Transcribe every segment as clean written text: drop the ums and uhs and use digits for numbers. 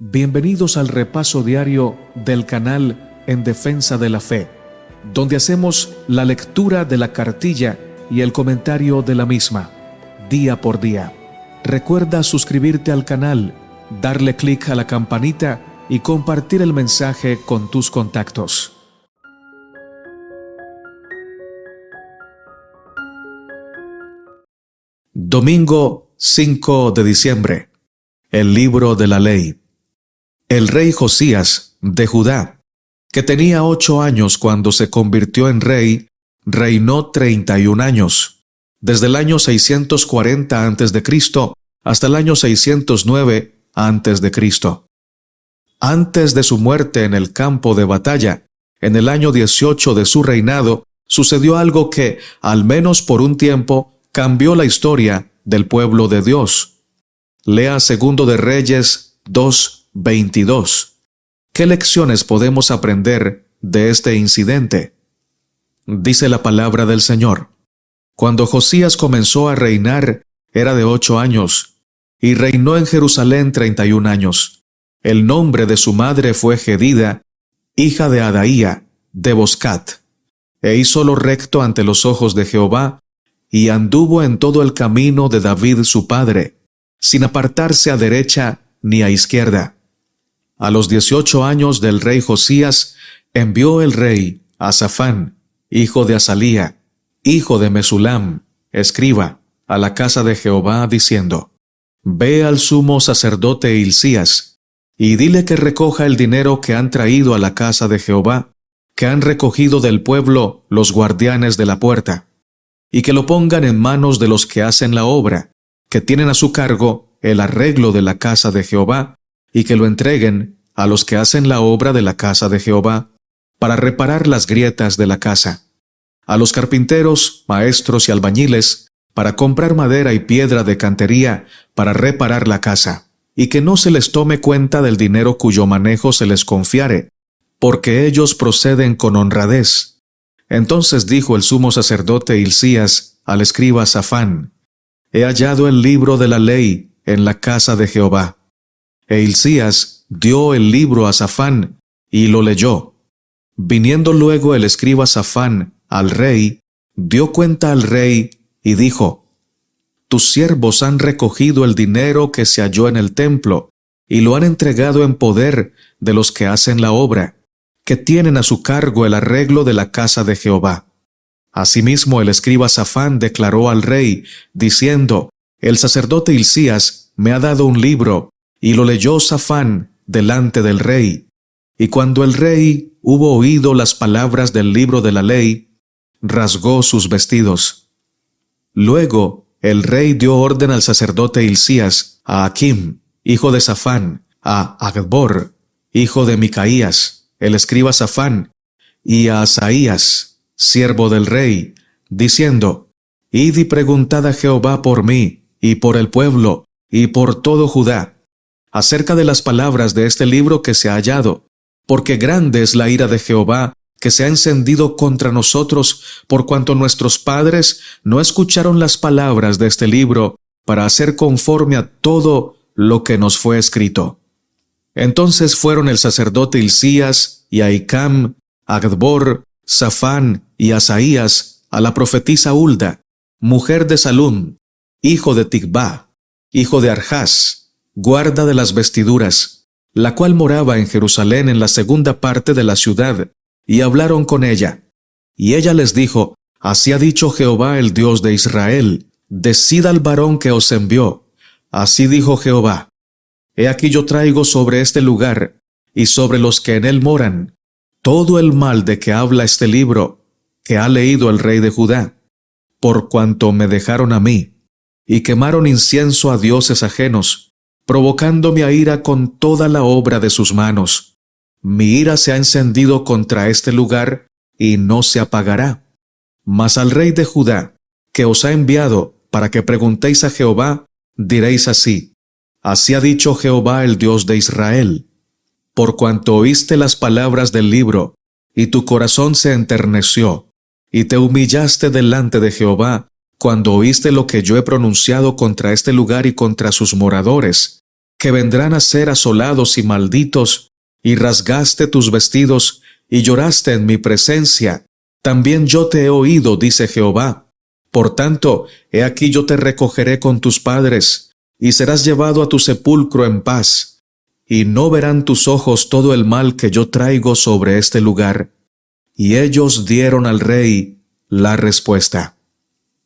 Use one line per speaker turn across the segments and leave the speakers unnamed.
Bienvenidos al repaso diario del canal En Defensa de la Fe, donde hacemos la lectura de la cartilla y el comentario de la misma, día por día. Recuerda suscribirte al canal, darle clic a la campanita y compartir el mensaje con tus contactos. Domingo 5 de diciembre. El libro de la ley. El rey Josías de Judá, que tenía 8 años cuando se convirtió en rey, reinó 31 años, desde el año 640 a.C. hasta el año 609 a.C. Antes de su muerte en el campo de batalla, en el año 18 de su reinado, sucedió algo que, al menos por un tiempo, cambió la historia del pueblo de Dios. Lea Segundo de Reyes 2:22. ¿Qué lecciones podemos aprender de este incidente? Dice la palabra del Señor. Cuando Josías comenzó a reinar, era de 8 años, y reinó en Jerusalén 31 años. El nombre de su madre fue Jedida, hija de Adaía, de Boscat. E hizo lo recto ante los ojos de Jehová, y anduvo en todo el camino de David su padre, sin apartarse a derecha ni a izquierda. A los 18 años del rey Josías, envió el rey a Safán, hijo de Azalía, hijo de Mesulam, escriba, a la casa de Jehová, diciendo: Ve al sumo sacerdote Hilcías, y dile que recoja el dinero que han traído a la casa de Jehová, que han recogido del pueblo los guardianes de la puerta, y que lo pongan en manos de los que hacen la obra, que tienen a su cargo el arreglo de la casa de Jehová, y que lo entreguen a los que hacen la obra de la casa de Jehová, para reparar las grietas de la casa, a los carpinteros, maestros y albañiles, para comprar madera y piedra de cantería, para reparar la casa, y que no se les tome cuenta del dinero cuyo manejo se les confiare, porque ellos proceden con honradez. Entonces dijo el sumo sacerdote Hilcías al escriba Safán: He hallado el libro de la ley en la casa de Jehová. E Hilcías dio el libro a Safán, y lo leyó. Viniendo luego el escriba Safán al rey, dio cuenta al rey, y dijo: Tus siervos han recogido el dinero que se halló en el templo, y lo han entregado en poder de los que hacen la obra, que tienen a su cargo el arreglo de la casa de Jehová. Asimismo el escriba Safán declaró al rey, diciendo: El sacerdote Hilcías me ha dado un libro, y lo leyó Safán delante del rey. Y cuando el rey hubo oído las palabras del libro de la ley, rasgó sus vestidos. Luego el rey dio orden al sacerdote Hilcías, a Akim, hijo de Safán, a Acbor, hijo de Micaías, el escriba Safán, y a Asaías, siervo del rey, diciendo: Id y preguntad a Jehová por mí, y por el pueblo, y por todo Judá, acerca de las palabras de este libro que se ha hallado, porque grande es la ira de Jehová que se ha encendido contra nosotros, por cuanto nuestros padres no escucharon las palabras de este libro para hacer conforme a todo lo que nos fue escrito. Entonces fueron el sacerdote Hilcías y Ahicam, Acbor, Safán y Asaías a la profetisa Hulda, mujer de Salum, hijo de Ticvá, hijo de Arjás, guarda de las vestiduras, la cual moraba en Jerusalén en la segunda parte de la ciudad, y hablaron con ella. Y ella les dijo: Así ha dicho Jehová el Dios de Israel, decid al varón que os envió. Así dijo Jehová: He aquí yo traigo sobre este lugar, y sobre los que en él moran, todo el mal de que habla este libro, que ha leído el rey de Judá, por cuanto me dejaron a mí, y quemaron incienso a dioses ajenos, provocándome a ira con toda la obra de sus manos. Mi ira se ha encendido contra este lugar, y no se apagará. Mas al rey de Judá, que os ha enviado para que preguntéis a Jehová, diréis así: Así ha dicho Jehová el Dios de Israel. Por cuanto oíste las palabras del libro, y tu corazón se enterneció, y te humillaste delante de Jehová, cuando oíste lo que yo he pronunciado contra este lugar y contra sus moradores, que vendrán a ser asolados y malditos, y rasgaste tus vestidos, y lloraste en mi presencia. También yo te he oído, dice Jehová. Por tanto, he aquí yo te recogeré con tus padres, y serás llevado a tu sepulcro en paz, y no verán tus ojos todo el mal que yo traigo sobre este lugar. Y ellos dieron al rey la respuesta.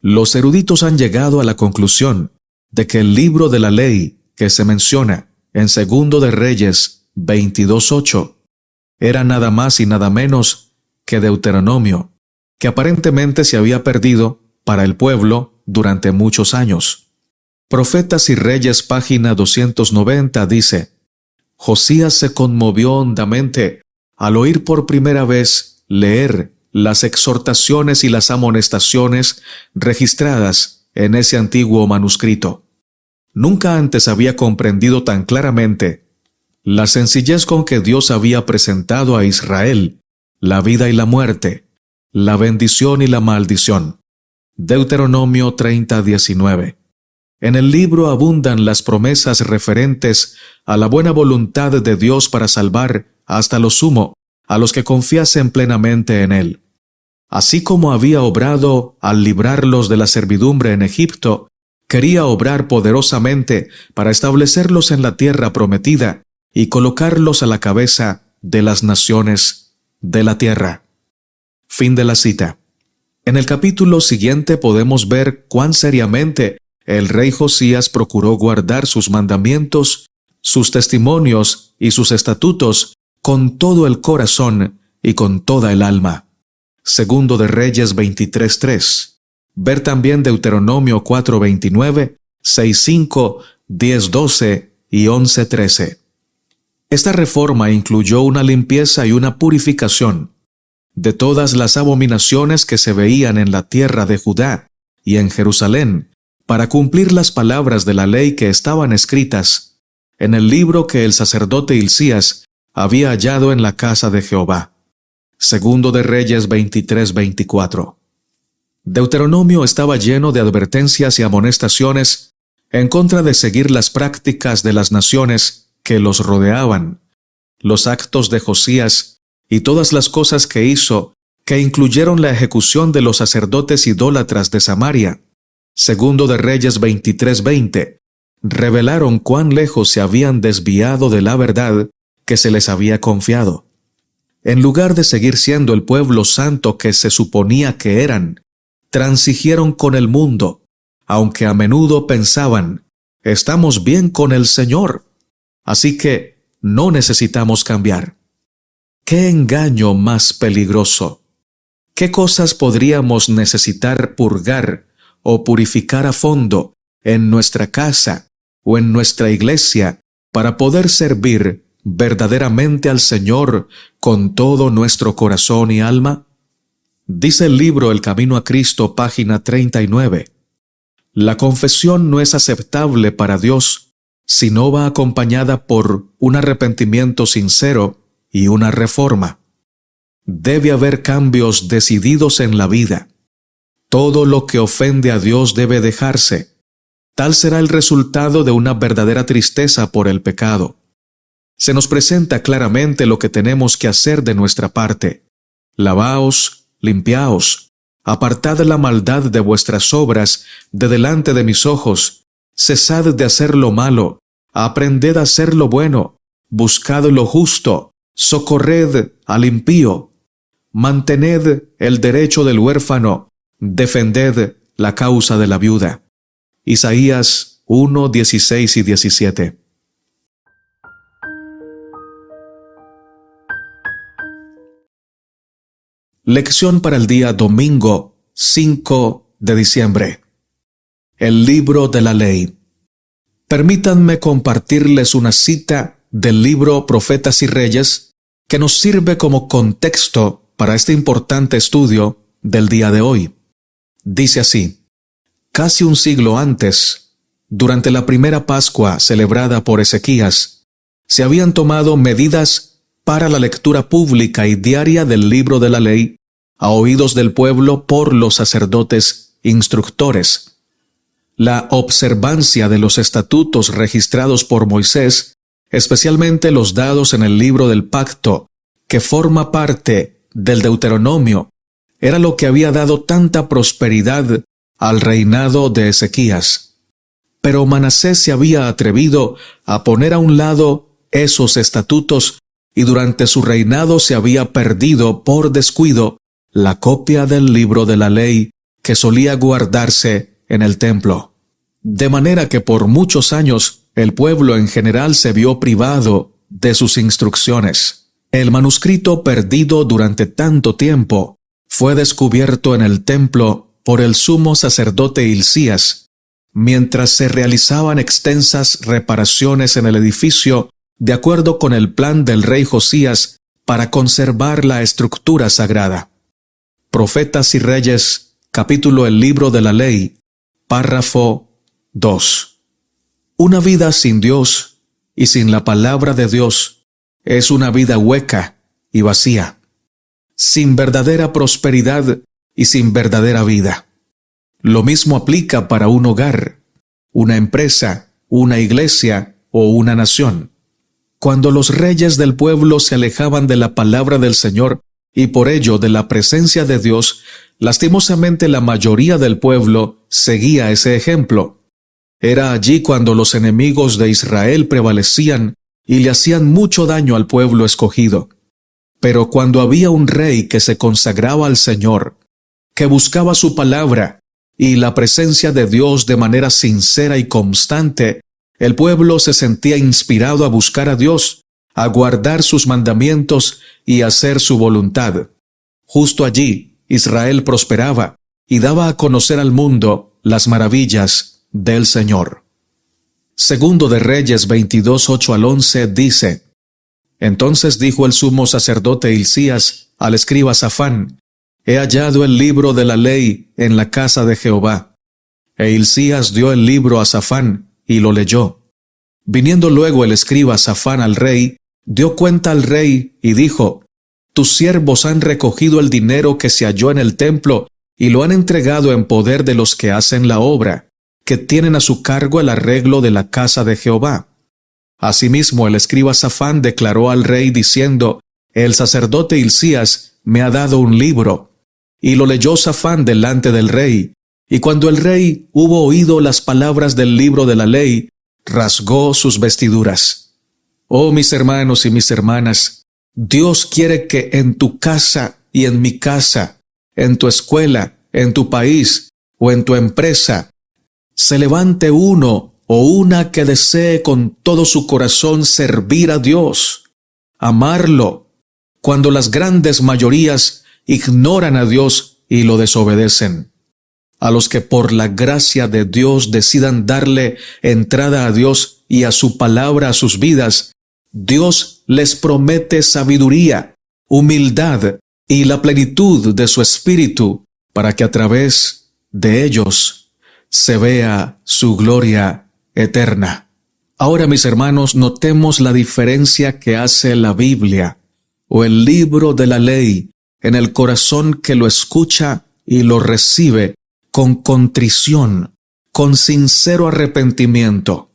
Los eruditos han llegado a la conclusión de que el libro de la ley que se menciona en Segundo de Reyes 22:8 era nada más y nada menos que Deuteronomio, que aparentemente se había perdido para el pueblo durante muchos años. Profetas y Reyes, página 290, dice: Josías se conmovió hondamente al oír por primera vez leer las exhortaciones y las amonestaciones registradas en ese antiguo manuscrito. Nunca antes había comprendido tan claramente la sencillez con que Dios había presentado a Israel la vida y la muerte, la bendición y la maldición. Deuteronomio 30:19. En el libro abundan las promesas referentes a la buena voluntad de Dios para salvar hasta lo sumo a los que confiasen plenamente en Él. Así como había obrado al librarlos de la servidumbre en Egipto, quería obrar poderosamente para establecerlos en la tierra prometida y colocarlos a la cabeza de las naciones de la tierra. Fin de la cita. En el capítulo siguiente podemos ver cuán seriamente el rey Josías procuró guardar sus mandamientos, sus testimonios y sus estatutos con todo el corazón y con toda el alma. Segundo de Reyes 23:3. Ver también Deuteronomio 4:29, 6:5, 10:12 y 11:13. Esta reforma incluyó una limpieza y una purificación de todas las abominaciones que se veían en la tierra de Judá y en Jerusalén, para cumplir las palabras de la ley que estaban escritas en el libro que el sacerdote Hilcías había hallado en la casa de Jehová. Segundo de Reyes 23:24. Deuteronomio estaba lleno de advertencias y amonestaciones en contra de seguir las prácticas de las naciones que los rodeaban, los actos de Josías y todas las cosas que hizo, que incluyeron la ejecución de los sacerdotes idólatras de Samaria. Segundo de Reyes 23:20, revelaron cuán lejos se habían desviado de la verdad que se les había confiado. En lugar de seguir siendo el pueblo santo que se suponía que eran, transigieron con el mundo, aunque a menudo pensaban: estamos bien con el Señor, así que no necesitamos cambiar. ¡Qué engaño más peligroso! ¿Qué cosas podríamos necesitar purgar o purificar a fondo en nuestra casa o en nuestra iglesia para poder servir verdaderamente al Señor con todo nuestro corazón y alma? Dice el libro El Camino a Cristo, página 39. La confesión no es aceptable para Dios si no va acompañada por un arrepentimiento sincero y una reforma. Debe haber cambios decididos en la vida. Todo lo que ofende a Dios debe dejarse. Tal será el resultado de una verdadera tristeza por el pecado. Se nos presenta claramente lo que tenemos que hacer de nuestra parte. Lavaos, limpiaos, apartad la maldad de vuestras obras de delante de mis ojos, cesad de hacer lo malo, aprended a hacer lo bueno, buscad lo justo, socorred al impío, mantened el derecho del huérfano, defended la causa de la viuda. Isaías 1, 16 y 17. Lección para el día domingo 5 de diciembre. El libro de la ley. Permítanme compartirles una cita del libro Profetas y Reyes que nos sirve como contexto para este importante estudio del día de hoy. Dice así: casi un siglo antes, durante la primera Pascua celebrada por Ezequías, se habían tomado medidas para la lectura pública y diaria del libro de la ley a oídos del pueblo por los sacerdotes instructores. la observancia de los estatutos registrados por Moisés, especialmente los dados en el libro del pacto, que forma parte del Deuteronomio, era lo que había dado tanta prosperidad al reinado de Ezequías. Pero Manasés se había atrevido a poner a un lado esos estatutos y durante su reinado se había perdido por descuido la copia del libro de la ley que solía guardarse en el templo. De manera que por muchos años el pueblo en general se vio privado de sus instrucciones. El manuscrito perdido durante tanto tiempo fue descubierto en el templo por el sumo sacerdote Hilcías, mientras se realizaban extensas reparaciones en el edificio de acuerdo con el plan del rey Josías para conservar la estructura sagrada. Profetas y Reyes, capítulo El libro de la ley, párrafo 2. Una vida sin Dios y sin la palabra de Dios es una vida hueca y vacía, sin verdadera prosperidad y sin verdadera vida. Lo mismo aplica para un hogar, una empresa, una iglesia o una nación. Cuando los reyes del pueblo se alejaban de la palabra del Señor y por ello de la presencia de Dios, lastimosamente la mayoría del pueblo seguía ese ejemplo. Era allí cuando los enemigos de Israel prevalecían y le hacían mucho daño al pueblo escogido. Pero cuando había un rey que se consagraba al Señor, que buscaba su palabra y la presencia de Dios de manera sincera y constante, el pueblo se sentía inspirado a buscar a Dios, a guardar sus mandamientos y hacer su voluntad. Justo allí, Israel prosperaba y daba a conocer al mundo las maravillas del Señor. Segundo de Reyes 22, 8 al 11 dice: Entonces dijo el sumo sacerdote Hilcías al escriba Safán: He hallado el libro de la ley en la casa de Jehová. E Hilcías dio el libro a Safán y lo leyó. Viniendo luego el escriba Safán al rey, dio cuenta al rey y dijo: Tus siervos han recogido el dinero que se halló en el templo y lo han entregado en poder de los que hacen la obra, que tienen a su cargo el arreglo de la casa de Jehová. Asimismo el escriba Safán declaró al rey diciendo: El sacerdote Hilcías me ha dado un libro. Y lo leyó Safán delante del rey, y cuando el rey hubo oído las palabras del libro de la ley, rasgó sus vestiduras. Oh mis hermanos y mis hermanas, Dios quiere que en tu casa y en mi casa, en tu escuela, en tu país o en tu empresa, se levante uno o una que desee con todo su corazón servir a Dios, amarlo, cuando las grandes mayorías ignoran a Dios y lo desobedecen. A los que por la gracia de Dios decidan darle entrada a Dios y a su palabra a sus vidas, Dios les promete sabiduría, humildad y la plenitud de su espíritu para que a través de ellos se vea su gloria eterna. Ahora, mis hermanos, notemos la diferencia que hace la Biblia o el libro de la ley en el corazón que lo escucha y lo recibe con contrición, con sincero arrepentimiento.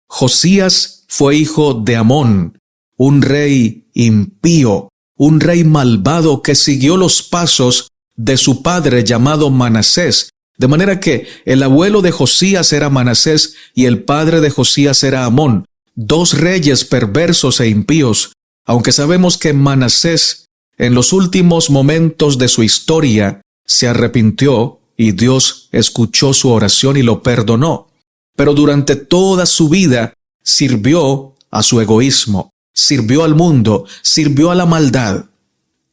Josías fue hijo de Amón, un rey impío, un rey malvado que siguió los pasos de su padre llamado Manasés, de manera que el abuelo de Josías era Manasés y el padre de Josías era Amón, dos reyes perversos e impíos, aunque sabemos que Manasés en los últimos momentos de su historia se arrepintió y Dios escuchó su oración y lo perdonó. Pero durante toda su vida sirvió a su egoísmo, sirvió al mundo, sirvió a la maldad.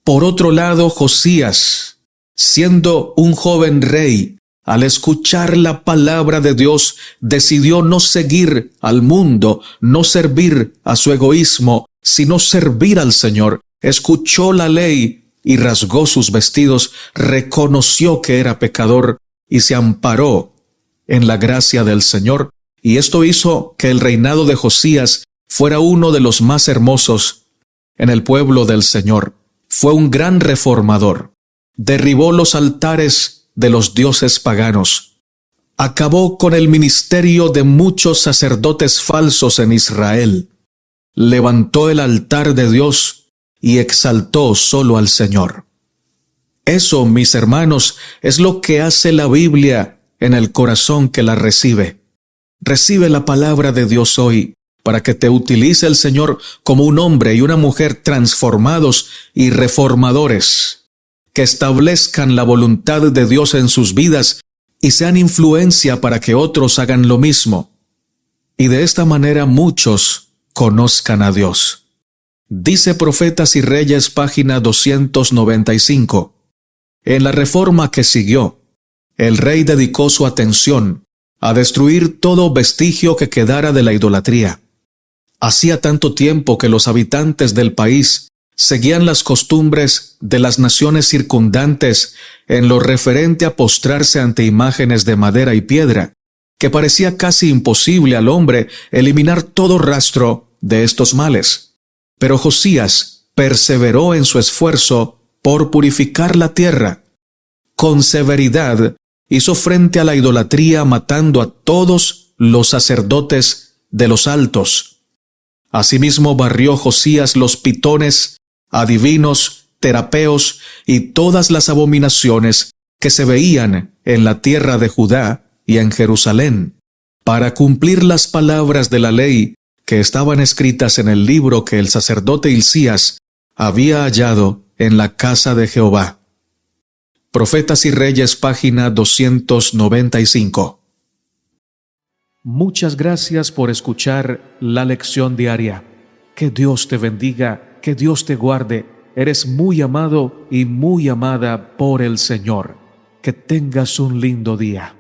Por otro lado, Josías, siendo un joven rey, al escuchar la palabra de Dios, decidió no seguir al mundo, no servir a su egoísmo, sino servir al Señor. Escuchó la ley y rasgó sus vestidos, reconoció que era pecador y se amparó en la gracia del Señor, y esto hizo que el reinado de Josías fuera uno de los más hermosos en el pueblo del Señor. Fue un gran reformador, derribó los altares de los dioses paganos, acabó con el ministerio de muchos sacerdotes falsos en Israel, levantó el altar de Dios y exaltó solo al Señor. Eso, mis hermanos, es lo que hace la Biblia en el corazón que la recibe. Recibe la palabra de Dios hoy para que te utilice el Señor como un hombre y una mujer transformados y reformadores, que establezcan la voluntad de Dios en sus vidas y sean influencia para que otros hagan lo mismo. Y de esta manera muchos conozcan a Dios. Dice Profetas y Reyes, página 295. En la reforma que siguió, el rey dedicó su atención a destruir todo vestigio que quedara de la idolatría. Hacía tanto tiempo que los habitantes del país seguían las costumbres de las naciones circundantes en lo referente a postrarse ante imágenes de madera y piedra, que parecía casi imposible al hombre eliminar todo rastro de estos males. Pero Josías perseveró en su esfuerzo por purificar la tierra. Con severidad hizo frente a la idolatría, matando a todos los sacerdotes de los altos. Asimismo barrió Josías los pitones, adivinos, terapeos y todas las abominaciones que se veían en la tierra de Judá y en Jerusalén, para cumplir las palabras de la ley que estaban escritas en el libro que el sacerdote Hilcías había hallado en la casa de Jehová. Profetas y Reyes, página 295. Muchas gracias por escuchar la lección diaria. Que Dios te bendiga, que Dios te guarde. Eres muy amado y muy amada por el Señor. Que tengas un lindo día.